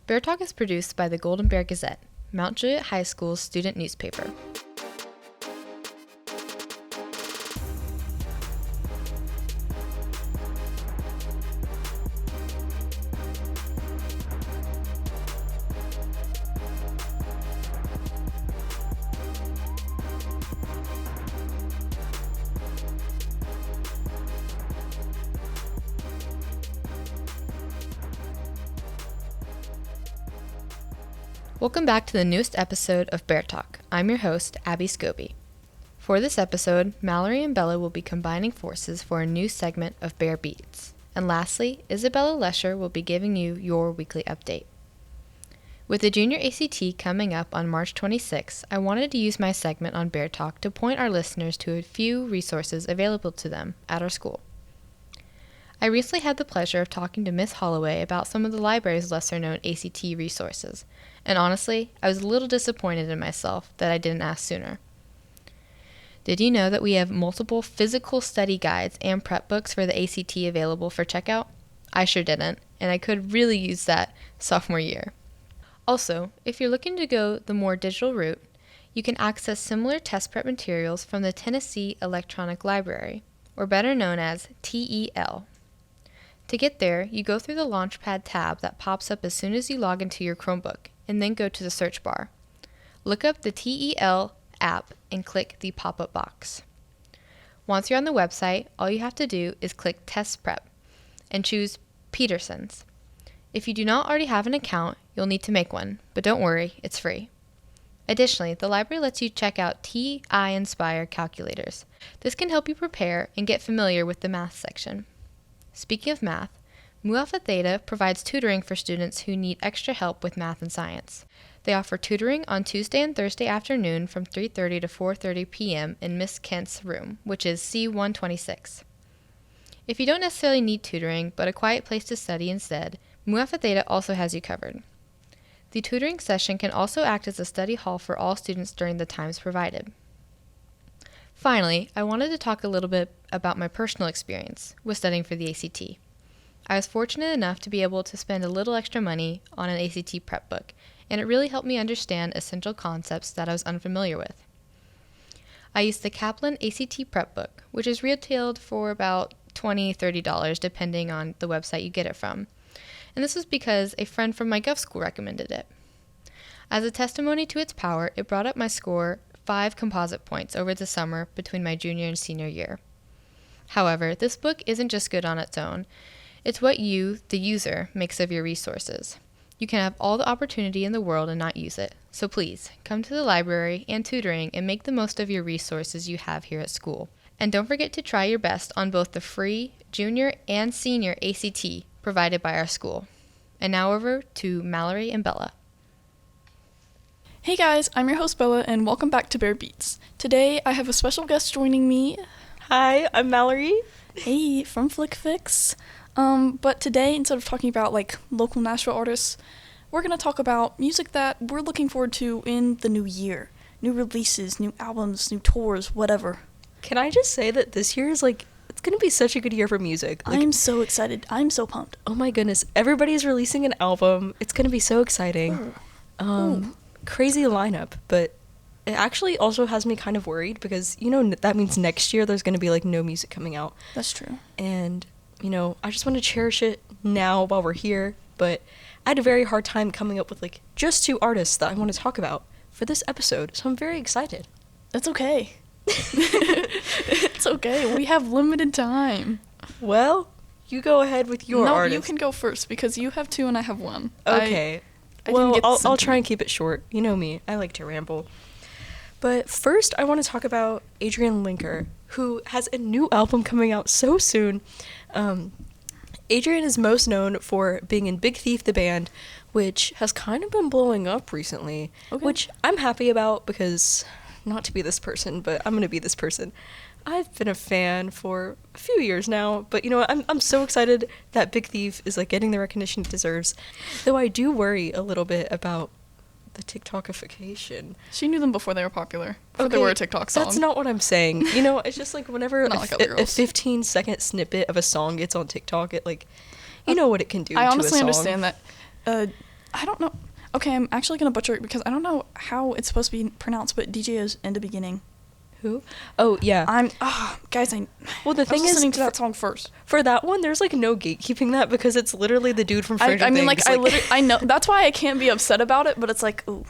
Bear Talk is produced by the Golden Bear Gazette, Mount Juliet High School's student newspaper. Welcome back to the newest episode of Bear Talk. I'm your host, Abbie Scoby. For this episode, Mallory and Bella will be combining forces for a new segment of BearBeats. And lastly, Isabella Lesher will be giving you your weekly update. With the Junior ACT coming up on March 26, I wanted to use my segment on Bear Talk to point our listeners to a few resources available to them at our school. I recently had the pleasure of talking to Miss Holloway about some of the library's lesser-known ACT resources, and honestly, I was a little disappointed in myself that I didn't ask sooner. Did you know that we have multiple physical study guides and prep books for the ACT available for checkout? I sure didn't, and I could really use that sophomore year. Also, if you're looking to go the more digital route, you can access similar test prep materials from the Tennessee Electronic Library, or better known as TEL. To get there, you go through the Launchpad tab that pops up as soon as you log into your Chromebook, and then go to the search bar. Look up the TEL app and click the pop-up box. Once you're on the website, all you have to do is click Test Prep and choose Peterson's. If you do not already have an account, you'll need to make one, but don't worry, it's free. Additionally, the library lets you check out TI Inspire calculators. This can help you prepare and get familiar with the math section. Speaking of math, Mu Alpha Theta provides tutoring for students who need extra help with math and science. They offer tutoring on Tuesday and Thursday afternoon from 3:30 to 4:30 p.m. in Miss Kent's room, which is C126. If you don't necessarily need tutoring, but a quiet place to study instead, Mu Alpha Theta also has you covered. The tutoring session can also act as a study hall for all students during the times provided. Finally, I wanted to talk a little bit about my personal experience with studying for the ACT. I was fortunate enough to be able to spend a little extra money on an ACT prep book, and it really helped me understand essential concepts that I was unfamiliar with. I used the Kaplan ACT prep book, which is retailed for about $20-$30 depending on the website you get it from, and this was because a friend from my Gov school recommended it. As a testimony to its power, it brought up my score 5 composite points over the summer between my junior and senior year. However, this book isn't just good on its own. It's what you, the user, makes of your resources. You can have all the opportunity in the world and not use it. So please, come to the library and tutoring and make the most of your resources you have here at school. And don't forget to try your best on both the free junior and senior ACT provided by our school. And now over to Mallory and Bella. Hey guys, I'm your host Bella, and welcome back to BearBeats. Today, I have a special guest joining me. Hi, I'm Mallory. Hey, from FlickFix. But today, instead of talking about, local Nashville artists, we're going to talk about music that we're looking forward to in the new year. New releases, new albums, new tours, whatever. Can I just say that this year is, it's going to be such a good year for music. I'm so excited. I'm so pumped. Oh my goodness, everybody's releasing an album. It's going to be so exciting. Crazy lineup, but it actually also has me kind of worried because, that means next year there's going to be, no music coming out. That's true. And, I just want to cherish it now while we're here, but I had a very hard time coming up with, just 2 artists that I want to talk about for this episode, so I'm very excited. That's okay. It's okay. We have limited time. Well, you go ahead with your artist. No, you can go first because you have 2 and I have 1. Okay. I'll try and keep it short. You know me. I like to ramble. But first, I want to talk about Adrian Linker, who has a new album coming out so soon. Adrian is most known for being in Big Thief the Band, which has kind of been blowing up recently, which I'm happy about because, not to be this person, but I'm going to be this person. I've been a fan for a few years now, but I'm so excited that Big Thief is getting the recognition it deserves. Though I do worry a little bit about the TikTokification. She knew them before they were popular. Before they were a TikTok song. That's not what I'm saying. It's just whenever a 15-second snippet of a song gets on TikTok, it you know what it can do to a song. I honestly understand that. I don't know. Okay, I'm actually gonna butcher it because I don't know how it's supposed to be pronounced, but DJ is in the beginning. Who? Oh, yeah. Guys, Well, the thing I was is, listening to that song first. For that one, there's like no gatekeeping that because it's literally the dude from Stranger I mean, Things. I know that's why I can't be upset about it, but it's like, ooh.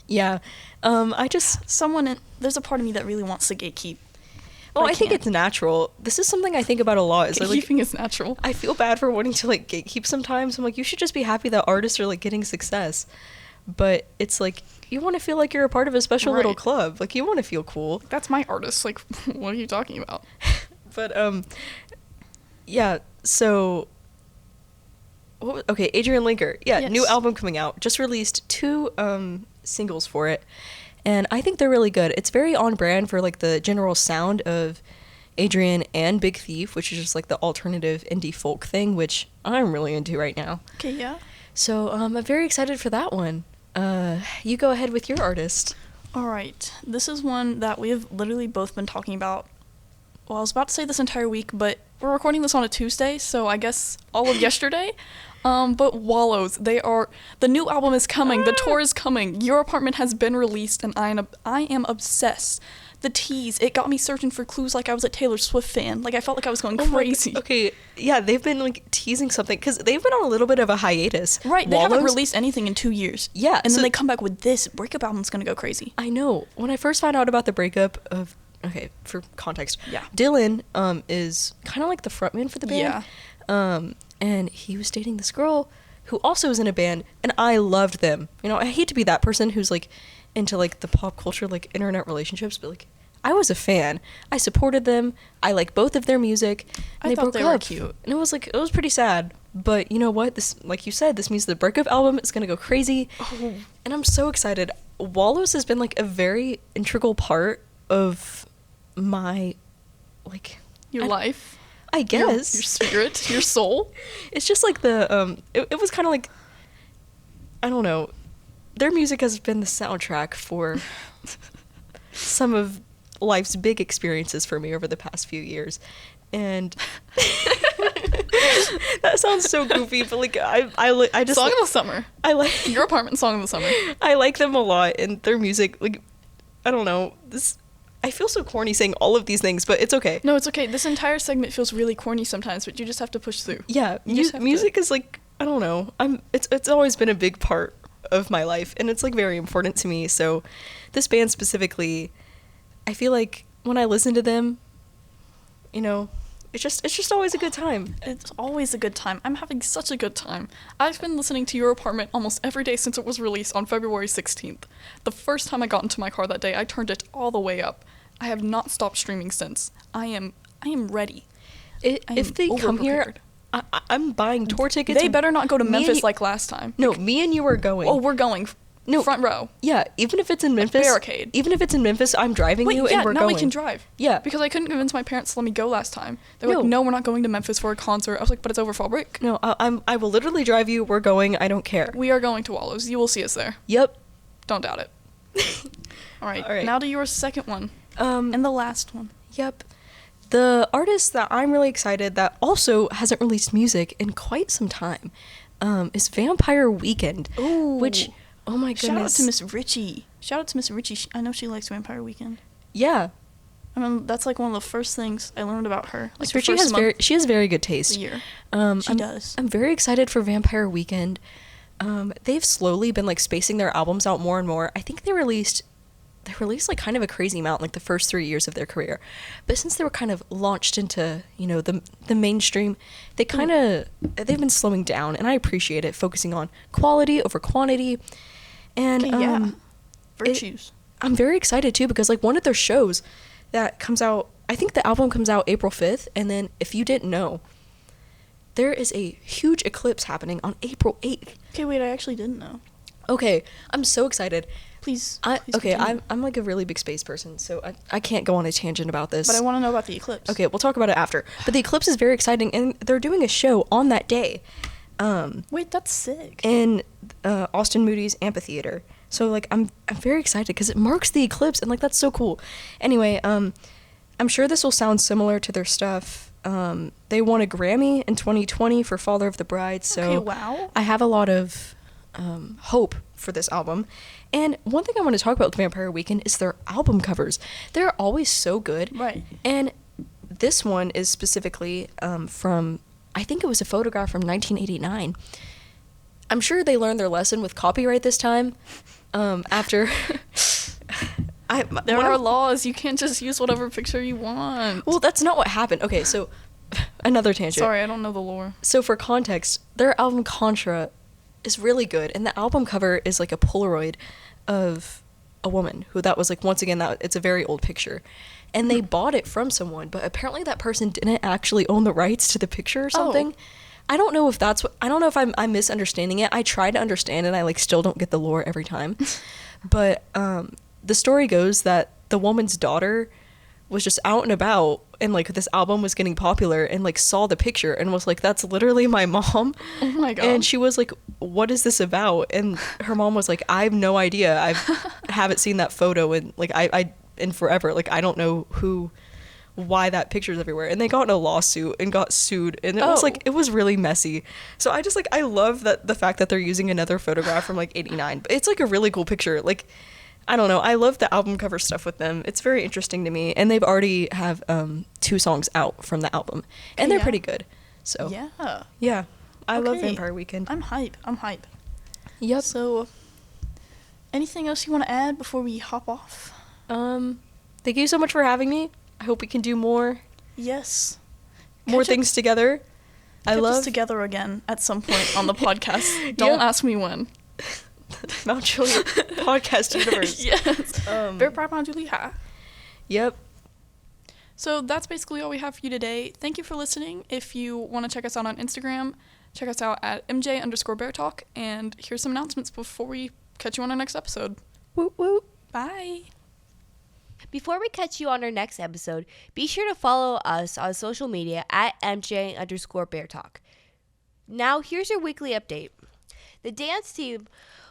Yeah. There's a part of me that really wants to gatekeep. Well, I think it's natural. This is something I think about a lot. Gatekeeping is natural. I feel bad for wanting to like gatekeep sometimes. I'm like, you should just be happy that artists are like getting success. But it's like, you want to feel like you're a part of a special little club. Like, you want to feel cool. That's my artist. Like, what are you talking about? But, yeah, so... Adrian Linker. Yeah, yes. New album coming out. Just released 2 singles for it. And I think they're really good. It's very on brand for, like, the general sound of Adrian and Big Thief, which is just, like, the alternative indie folk thing, which I'm really into right now. Okay, yeah. So, I'm very excited for that one. You go ahead with your artist. All right. This is one that we have literally both been talking about. Well, I was about to say this entire week, but we're recording this on a Tuesday, so I guess all of yesterday. But Wallows, the new album is coming. The tour is coming. Your Apartment has been released, and I am obsessed. The tease, it got me searching for clues like I was a Taylor Swift fan. Like, I felt like I was going crazy. Okay, yeah, they've been, like, teasing something, because they've been on a little bit of a hiatus. Right, they haven't released anything in 2 years. Yeah. And then they come back with this. Breakup album's gonna go crazy. I know. When I first found out about the breakup of... Okay, for context. Yeah. Dylan, is kind of like the frontman for the band. Yeah. And he was dating this girl who also was in a band, and I loved them. You know, I hate to be that person who's, like, into, like, the pop culture, like, internet relationships, but, like... I was a fan. I supported them. I like both of their music. And I thought they were cute. And it was pretty sad. But you know what? This, like you said, this means the breakup album is gonna go crazy. Oh. And I'm so excited. Wallows has been like a very integral part of my, like, your life. I guess. Your spirit, your soul. It's just like it was kind of like, I don't know. Their music has been the soundtrack for some of life's big experiences for me over the past few years, and that sounds so goofy, but like I just Song of the Summer. I like Your Apartment Song of the Summer. I like them a lot, and their music, like, I don't know, I feel so corny saying all of these things, but it's okay. No, it's okay. This entire segment feels really corny sometimes, but you just have to push through. Yeah, music is like, I don't know. It's always been a big part of my life, and it's like very important to me. So this band specifically, I feel like when I listen to them, you know, it's just always a good time. It's always a good time. I'm having such a good time. I've been listening to Your Apartment almost every day since it was released on February 16th. The first time I got into my car that day, I turned it all the way up. I have not stopped streaming since. I am ready. If they come here, I'm buying tour tickets. They better not go to Memphis like last time. No, me and you are going. Oh, we're going. No, front row. Yeah, even if it's in Memphis. Barricade. Even if it's in Memphis, I'm driving you and we're going. Now we can drive. Yeah. Because I couldn't convince my parents to let me go last time. They were like, no, we're not going to Memphis for a concert. I was like, but it's over fall break. No, I will literally drive you. We're going. I don't care. We are going to Wallows. You will see us there. Yep. Don't doubt it. All right. Now to your second one. And the last one. Yep. The artist that I'm really excited that also hasn't released music in quite some time is Vampire Weekend. Ooh. Which, oh my goodness. Shout out to Miss Richie. I know she likes Vampire Weekend. Yeah. I mean, that's like one of the first things I learned about her. Like Miss Richie has very good taste. Year. She does. I'm very excited for Vampire Weekend. They've slowly been like spacing their albums out more and more. I think they released like kind of a crazy amount like the first 3 years of their career, but since they were kind of launched into, you know, the mainstream, they've been slowing down, and I appreciate it, focusing on quality over quantity. And virtues. I'm very excited too, because like one of their shows that comes out, I think the album comes out April 5th, and then if you didn't know, there is a huge eclipse happening on April 8th. Okay, wait, I actually didn't know. Okay, I'm so excited. Please I'm like a really big space person, so I can't go on a tangent about this. But I want to know about the eclipse. Okay, we'll talk about it after. But the eclipse is very exciting, and they're doing a show on that day. Wait, that's sick. In Austin Moody's amphitheater. So like I'm very excited because it marks the eclipse, and like that's so cool. Anyway, I'm sure this will sound similar to their stuff. They won a Grammy in 2020 for Father of the Bride, so okay, wow. I have a lot of hope for this album. And one thing I want to talk about with Vampire Weekend is their album covers. They're always so good. Right. And this one is specifically from, I think it was a photograph from 1989. I'm sure they learned their lesson with copyright this time. After... There are laws. You can't just use whatever picture you want. Well, that's not what happened. Okay, so another tangent. Sorry, I don't know the lore. So for context, their album Contra is really good, and the album cover is like a Polaroid of a woman who that was like, once again, that it's a very old picture. And they bought it from someone, but apparently that person didn't actually own the rights to the picture or something. I don't know if that's what, I don't know if I'm misunderstanding it. I try to understand it. I like still don't get the lore every time. But the story goes that the woman's daughter was just out and about, and like this album was getting popular, and like saw the picture and was like, that's literally my mom. Oh my god. And she was like, what is this about? And her mom was like, I have no idea. I haven't seen that photo and like I in forever. Like I don't know why that picture's everywhere. And they got in a lawsuit and got sued, and it was like, it was really messy. So I just like, I love that the fact that they're using another photograph from like 89. But it's like a really cool picture. Like, I don't know. I love the album cover stuff with them. It's very interesting to me. And they've already have 2 songs out from the album, and they're pretty good. So yeah, I love Vampire Weekend. I'm hype. Yep. So, anything else you want to add before we hop off? Thank you so much for having me. I hope we can do more. Yes. More things together. I love us together again at some point on the podcast. Don't ask me when. Mount Juliet podcast universe. Yes. Very proud Mount Juliet. Yep. So that's basically all we have for you today. Thank you for listening. If you want to check us out on Instagram, check us out at MJ_BearTalk. And here's some announcements before we catch you on our next episode. Woot woot. Bye. Before we catch you on our next episode, be sure to follow us on social media at MJ_BearTalk. Now, here's your weekly update. The dance team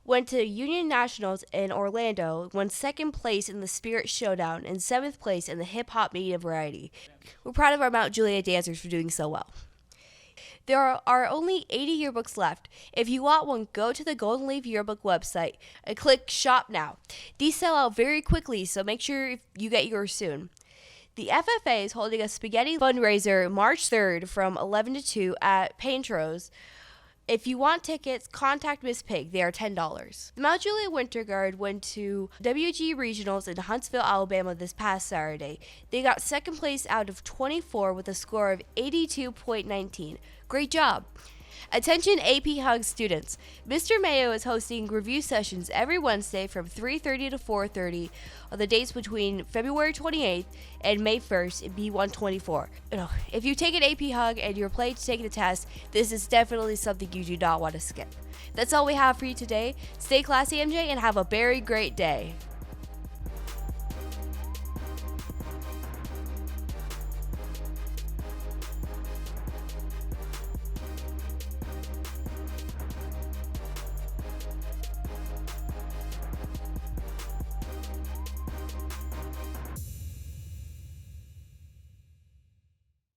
went to Union Nationals in Orlando, won 2nd place in the Spirit Showdown, and 7th place in the Hip Hop Media Variety. We're proud of our Mount Juliet dancers for doing so well. There are only 80 yearbooks left. If you want one, go to the Golden Leaf Yearbook website and click Shop Now. These sell out very quickly, so make sure you get yours soon. The FFA is holding a spaghetti fundraiser March 3rd from 11 to 2 at Paintrose. If you want tickets, contact Miss Pig. They are $10. The Mount Juliet Winter Guard went to WG Regionals in Huntsville, Alabama this past Saturday. They got 2nd place out of 24 with a score of 82.19. Great job. Attention AP Hug students. Mr. Mayo is hosting review sessions every Wednesday from 3:30 to 4:30 on the dates between February 28th and May 1st in B124. If you take an AP Hug and you're planning to take the test, this is definitely something you do not want to skip. That's all we have for you today. Stay classy, MJ, and have a very great day.